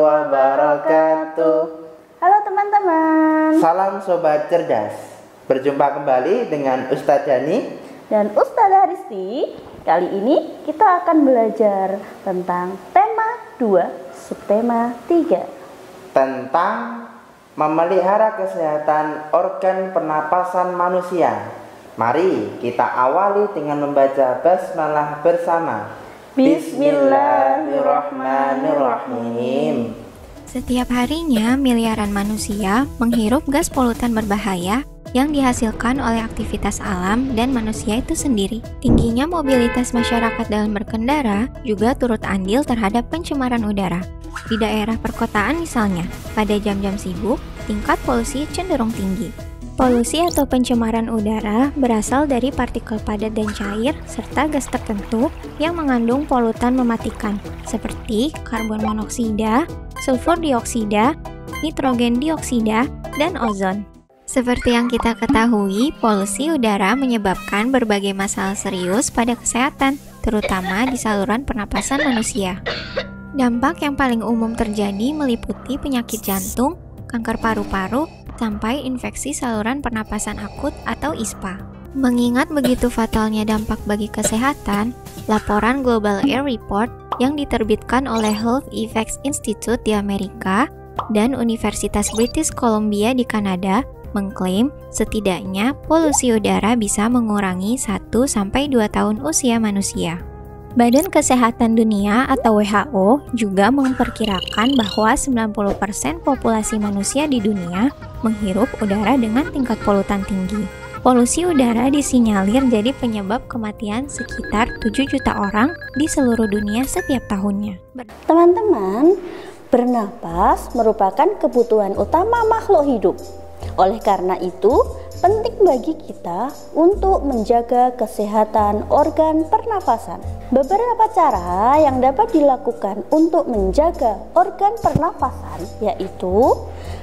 wabarakatuh. Halo teman-teman. Salam Sobat Cerdas. Berjumpa kembali dengan Ustadz Dani dan Ustadzah Risti. Kali ini kita akan belajar tentang tema 2, subtema 3. Tentang memelihara kesehatan organ pernapasan manusia. Mari kita awali dengan membaca basmalah bersama. Bismillahirrahmanirrahim. Setiap harinya miliaran manusia menghirup gas polutan berbahaya yang dihasilkan oleh aktivitas alam dan manusia itu sendiri. Tingginya mobilitas masyarakat dalam berkendara juga turut andil terhadap pencemaran udara. Di daerah perkotaan misalnya, pada jam-jam sibuk, tingkat polusi cenderung tinggi. Polusi atau pencemaran udara berasal dari partikel padat dan cair serta gas tertentu yang mengandung polutan mematikan seperti karbon monoksida, sulfur dioksida, nitrogen dioksida, dan ozon. Seperti yang kita ketahui, polusi udara menyebabkan berbagai masalah serius pada kesehatan, terutama di saluran pernapasan manusia. Dampak yang paling umum terjadi meliputi penyakit jantung, kanker paru-paru, sampai infeksi saluran pernapasan akut atau ISPA. Mengingat begitu fatalnya dampak bagi kesehatan, laporan Global Air Report yang diterbitkan oleh Health Effects Institute di Amerika dan Universitas British Columbia di Kanada mengklaim setidaknya polusi udara bisa mengurangi 1-2 tahun usia manusia. Badan Kesehatan Dunia atau WHO juga memperkirakan bahwa 90% populasi manusia di dunia menghirup udara dengan tingkat polutan tinggi. Polusi udara disinyalir jadi penyebab kematian sekitar 7 juta orang di seluruh dunia setiap tahunnya. Teman-teman, bernapas merupakan kebutuhan utama makhluk hidup. Oleh karena itu, penting bagi kita untuk menjaga kesehatan organ pernafasan. Beberapa cara yang dapat dilakukan untuk menjaga organ pernafasan yaitu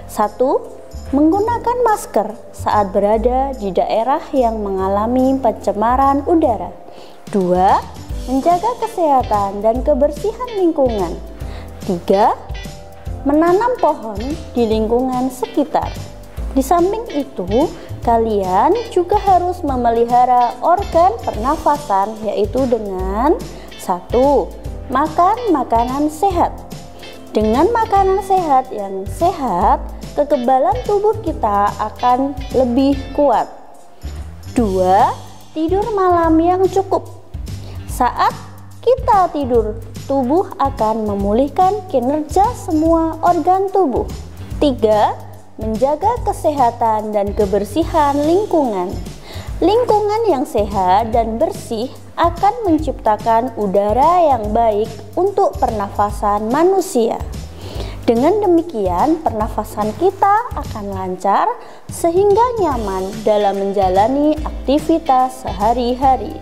1. Menggunakan masker saat berada di daerah yang mengalami pencemaran udara. 2. Menjaga kesehatan dan kebersihan lingkungan. 3. Menanam pohon di lingkungan sekitar. Di samping itu, kalian juga harus memelihara organ pernafasan yaitu dengan 1. Makan makanan sehat. Dengan makanan sehat yang sehat, kekebalan tubuh kita akan lebih kuat. 2. Tidur malam yang cukup. Saat kita tidur, tubuh akan memulihkan kinerja semua organ tubuh. 3. Menjaga kesehatan dan kebersihan lingkungan. Lingkungan yang sehat dan bersih akan menciptakan udara yang baik untuk pernafasan manusia. Dengan demikian, pernafasan kita akan lancar sehingga nyaman dalam menjalani aktivitas sehari-hari.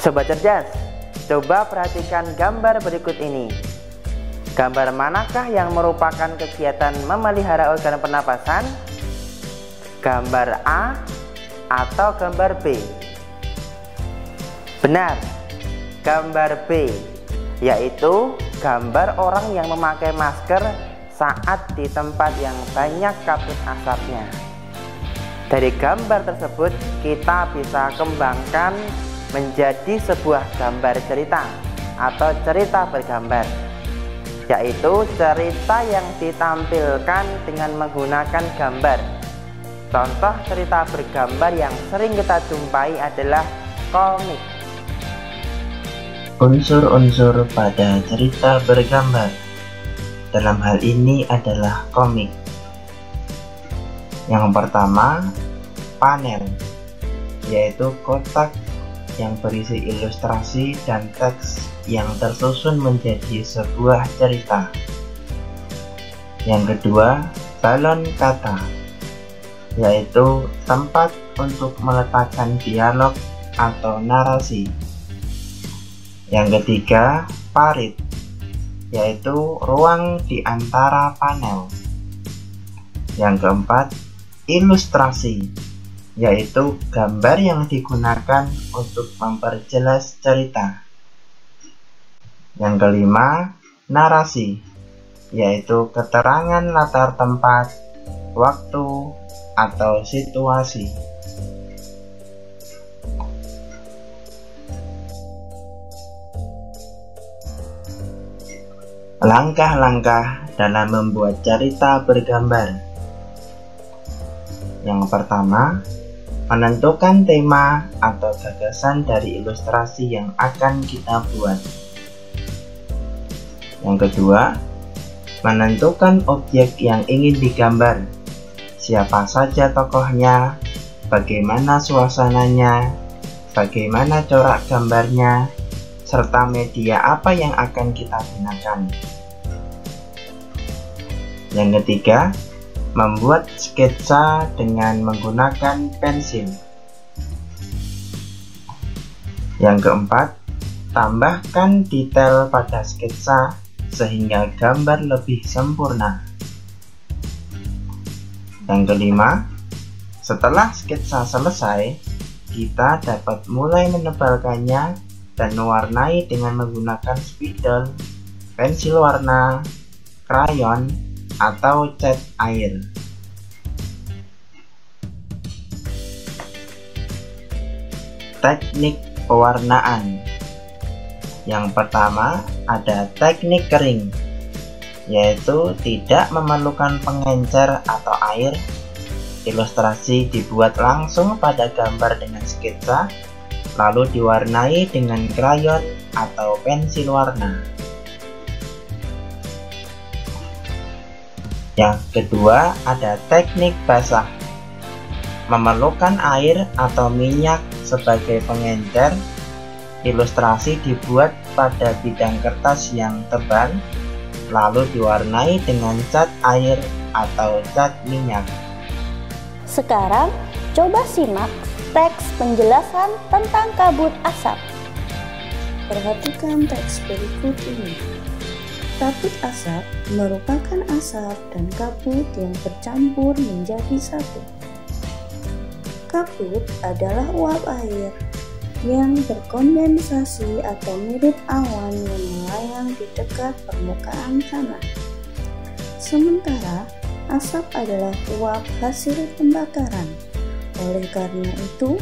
Sobat Cerdas, coba perhatikan gambar berikut ini. Gambar manakah yang merupakan kegiatan memelihara organ pernapasan? Gambar A atau gambar B? Benar, gambar B, yaitu gambar orang yang memakai masker saat di tempat yang banyak kabut asapnya. Dari gambar tersebut kita bisa kembangkan menjadi sebuah gambar cerita atau cerita bergambar, yaitu cerita yang ditampilkan dengan menggunakan gambar. Contoh cerita bergambar yang sering kita jumpai adalah komik. Unsur-unsur pada cerita bergambar dalam hal ini adalah komik. Yang pertama, panel, yaitu kotak yang berisi ilustrasi dan teks yang tersusun menjadi sebuah cerita. Yang kedua, balon kata, yaitu tempat untuk meletakkan dialog atau narasi. Yang ketiga, parit, yaitu ruang di antara panel. Yang keempat, ilustrasi, yaitu gambar yang digunakan untuk memperjelas cerita. Yang kelima, narasi, yaitu keterangan latar tempat, waktu, atau situasi. Langkah-langkah dalam membuat cerita bergambar. Yang pertama, menentukan tema atau gagasan dari ilustrasi yang akan kita buat. Yang kedua, menentukan objek yang ingin digambar. Siapa saja tokohnya, bagaimana suasananya, bagaimana corak gambarnya, serta media apa yang akan kita gunakan. Yang ketiga, membuat sketsa dengan menggunakan pensil. Yang keempat, tambahkan detail pada sketsa sehingga gambar lebih sempurna. Yang kelima, setelah sketsa selesai, kita dapat mulai menebalkannya dan mewarnai dengan menggunakan spidol, pensil warna, krayon, atau cat air. Teknik pewarnaan. Yang pertama ada teknik kering, yaitu tidak memerlukan pengencer atau air. Ilustrasi dibuat langsung pada gambar dengan sketsa, lalu diwarnai dengan krayon atau pensil warna. Yang kedua ada teknik basah. Memerlukan air atau minyak sebagai pengencer. Ilustrasi dibuat pada bidang kertas yang tebal, lalu diwarnai dengan cat air atau cat minyak. Sekarang coba simak teks penjelasan tentang kabut asap. Perhatikan teks berikut ini. Kabut asap merupakan asap dan kabut yang bercampur menjadi satu. Kabut adalah uap air yang berkondensasi atau mirip awan yang melayang di dekat permukaan tanah. Sementara asap adalah uap hasil pembakaran. Oleh karena itu,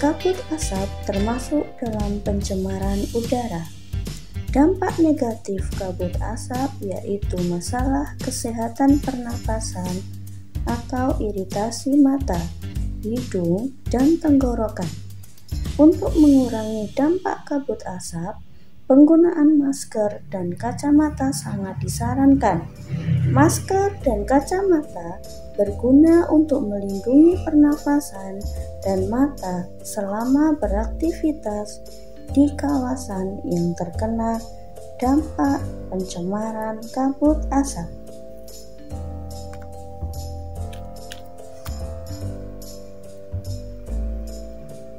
kabut asap termasuk dalam pencemaran udara. Dampak negatif kabut asap yaitu masalah kesehatan pernapasan atau iritasi mata, hidung, dan tenggorokan. Untuk mengurangi dampak kabut asap, penggunaan masker dan kacamata sangat disarankan. Masker dan kacamata berguna untuk melindungi pernapasan dan mata selama beraktivitas di kawasan yang terkena dampak pencemaran kabut asap.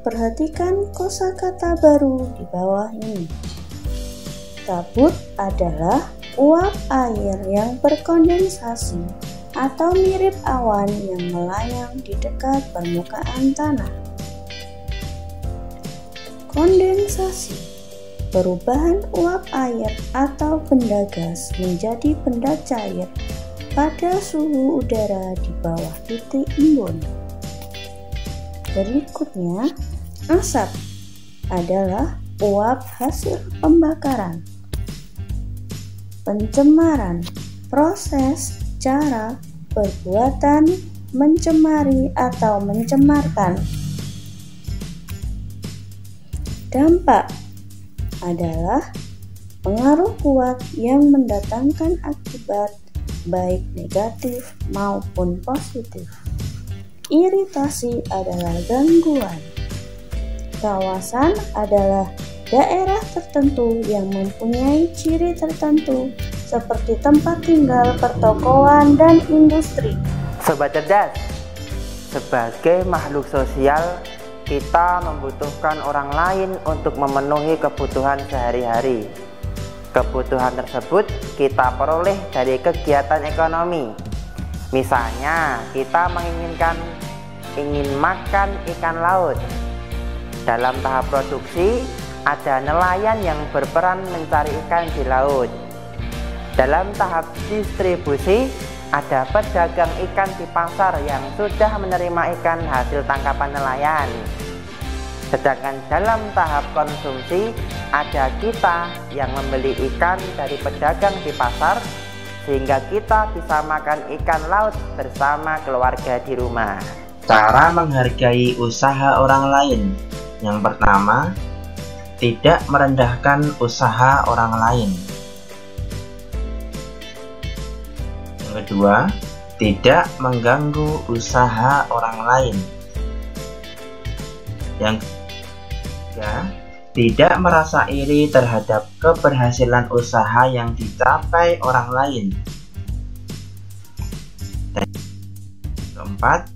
Perhatikan kosakata baru di bawah ini. Kabut adalah uap air yang berkondensasi atau mirip awan yang melayang di dekat permukaan tanah. Kondensasi, perubahan uap air atau benda gas menjadi benda cair pada suhu udara di bawah titik embun. Berikutnya, asap adalah uap hasil pembakaran. Pencemaran, proses, cara, perbuatan, mencemari atau mencemarkan. Dampak adalah pengaruh kuat yang mendatangkan akibat baik negatif maupun positif. Iritasi adalah gangguan. Kawasan adalah daerah tertentu yang mempunyai ciri tertentu seperti tempat tinggal, pertokoan, dan industri. Sobat cerdas, sebagai makhluk sosial, kita membutuhkan orang lain untuk memenuhi kebutuhan sehari-hari. Kebutuhan tersebut kita peroleh dari kegiatan ekonomi. Misalnya, kita ingin makan ikan laut. Dalam tahap produksi, ada nelayan yang berperan mencari ikan di laut. Dalam tahap distribusi, ada pedagang ikan di pasar yang sudah menerima ikan hasil tangkapan nelayan. Sedangkan dalam tahap konsumsi, ada kita yang membeli ikan dari pedagang di pasar, sehingga kita bisa makan ikan laut bersama keluarga di rumah. Cara menghargai usaha orang lain. Yang pertama, tidak merendahkan usaha orang lain. Yang kedua, tidak mengganggu usaha orang lain. Yang ketiga, tidak merasa iri terhadap keberhasilan usaha yang dicapai orang lain. Dan keempat,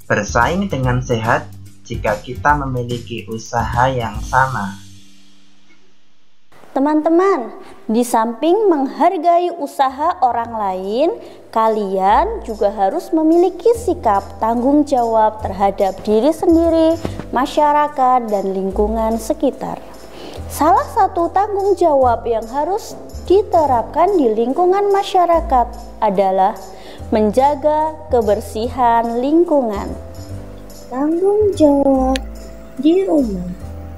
bersaing dengan sehat jika kita memiliki usaha yang sama. Teman-teman, di samping menghargai usaha orang lain, kalian juga harus memiliki sikap tanggung jawab terhadap diri sendiri, masyarakat, dan lingkungan sekitar. Salah satu tanggung jawab yang harus diterapkan di lingkungan masyarakat adalah menjaga kebersihan lingkungan. Tanggung jawab di rumah,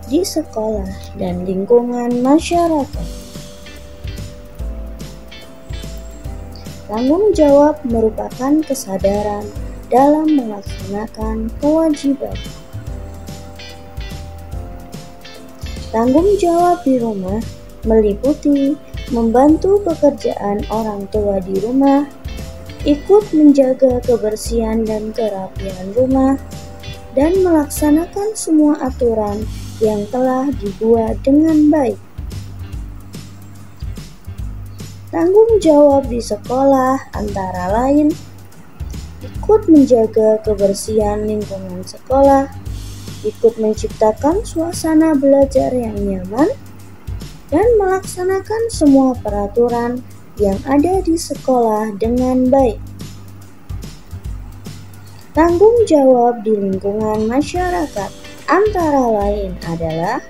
di sekolah, dan lingkungan masyarakat. Tanggung jawab merupakan kesadaran dalam melaksanakan kewajiban. Tanggung jawab di rumah meliputi membantu pekerjaan orang tua di rumah, ikut menjaga kebersihan dan kerapian rumah, dan melaksanakan semua aturan yang telah dibuat dengan baik. Tanggung jawab di sekolah antara lain ikut menjaga kebersihan lingkungan sekolah, ikut menciptakan suasana belajar yang nyaman, dan melaksanakan semua peraturan yang ada di sekolah dengan baik. Tanggung jawab di lingkungan masyarakat antara lain adalah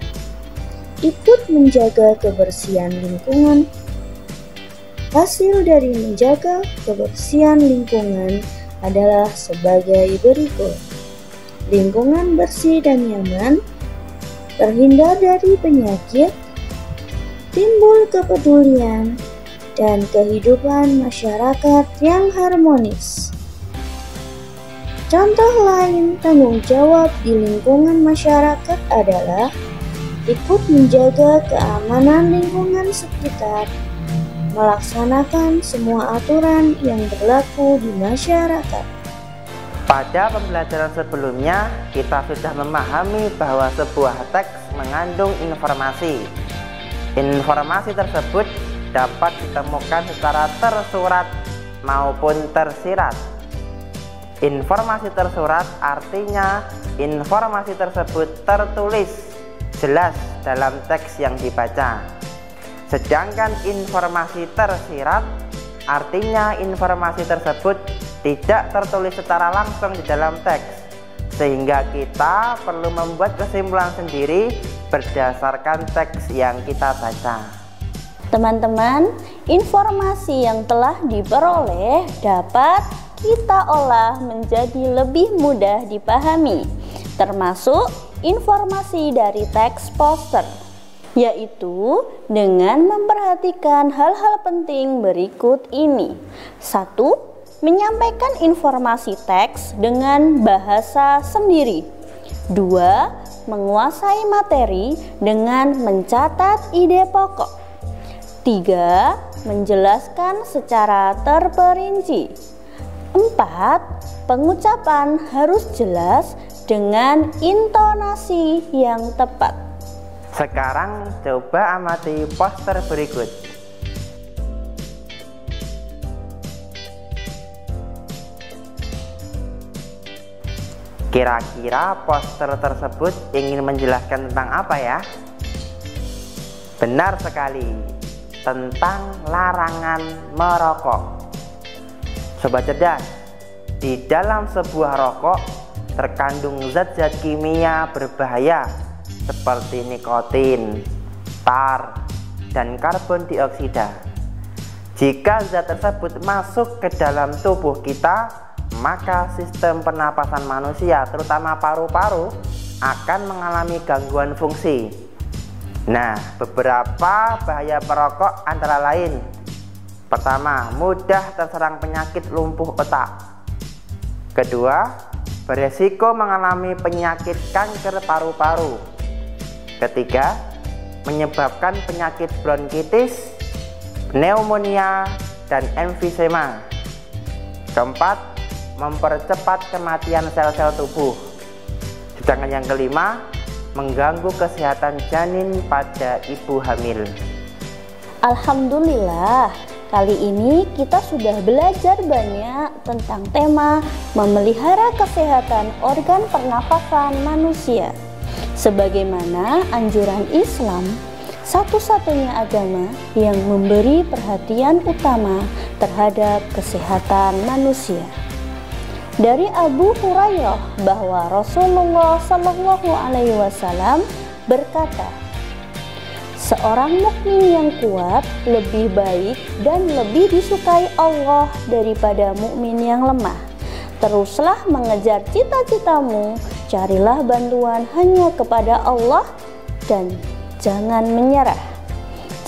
ikut menjaga kebersihan lingkungan. Hasil dari menjaga kebersihan lingkungan adalah sebagai berikut: lingkungan bersih dan nyaman, terhindar dari penyakit, timbul kepedulian, dan kehidupan masyarakat yang harmonis. Contoh lain tanggung jawab di lingkungan masyarakat adalah ikut menjaga keamanan lingkungan sekitar, melaksanakan semua aturan yang berlaku di masyarakat. Pada pembelajaran sebelumnya, kita sudah memahami bahwa sebuah teks mengandung informasi. Informasi tersebut dapat ditemukan secara tersurat maupun tersirat. Informasi tersurat artinya informasi tersebut tertulis jelas dalam teks yang dibaca. Sedangkan informasi tersirat artinya informasi tersebut tidak tertulis secara langsung di dalam teks, sehingga kita perlu membuat kesimpulan sendiri berdasarkan teks yang kita baca. Teman-teman, informasi yang telah diperoleh dapat kita olah menjadi lebih mudah dipahami, termasuk informasi dari teks poster, yaitu dengan memperhatikan hal-hal penting berikut ini. 1. Menyampaikan informasi teks dengan bahasa sendiri. 2. Menguasai materi dengan mencatat ide pokok. 3. Menjelaskan secara terperinci. 4. Pengucapan harus jelas dengan intonasi yang tepat. Sekarang coba amati poster berikut. Kira-kira poster tersebut ingin menjelaskan tentang apa ya? Benar sekali, tentang larangan merokok. Sobat cerdas, di dalam sebuah rokok terkandung zat-zat kimia berbahaya seperti nikotin, tar, dan karbon dioksida. Jika zat tersebut masuk ke dalam tubuh kita, maka sistem pernapasan manusia, terutama paru-paru, akan mengalami gangguan fungsi. Nah, beberapa bahaya perokok antara lain: pertama, mudah terserang penyakit lumpuh otak. Kedua, beresiko mengalami penyakit kanker paru-paru. Ketiga, menyebabkan penyakit bronkitis, pneumonia, dan emfisema. Keempat, mempercepat kematian sel-sel tubuh. Sedangkan yang kelima, mengganggu kesehatan janin pada ibu hamil. Alhamdulillah, kali ini kita sudah belajar banyak tentang tema memelihara kesehatan organ pernapasan manusia. Sebagaimana anjuran Islam, satu-satunya agama yang memberi perhatian utama terhadap kesehatan manusia. Dari Abu Hurairah bahwa Rasulullah Shallallahu Alaihi Wasallam berkata, seorang mukmin yang kuat lebih baik dan lebih disukai Allah daripada mukmin yang lemah. Teruslah mengejar cita-citamu, carilah bantuan hanya kepada Allah dan jangan menyerah.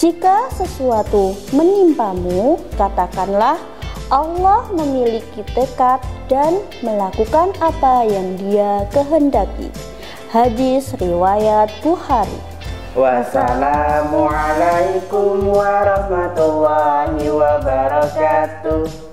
Jika sesuatu menimpamu, katakanlah Allah memiliki tekad dan melakukan apa yang Dia kehendaki. Hadis riwayat Bukhari. Wassalamualaikum warahmatullahi wabarakatuh.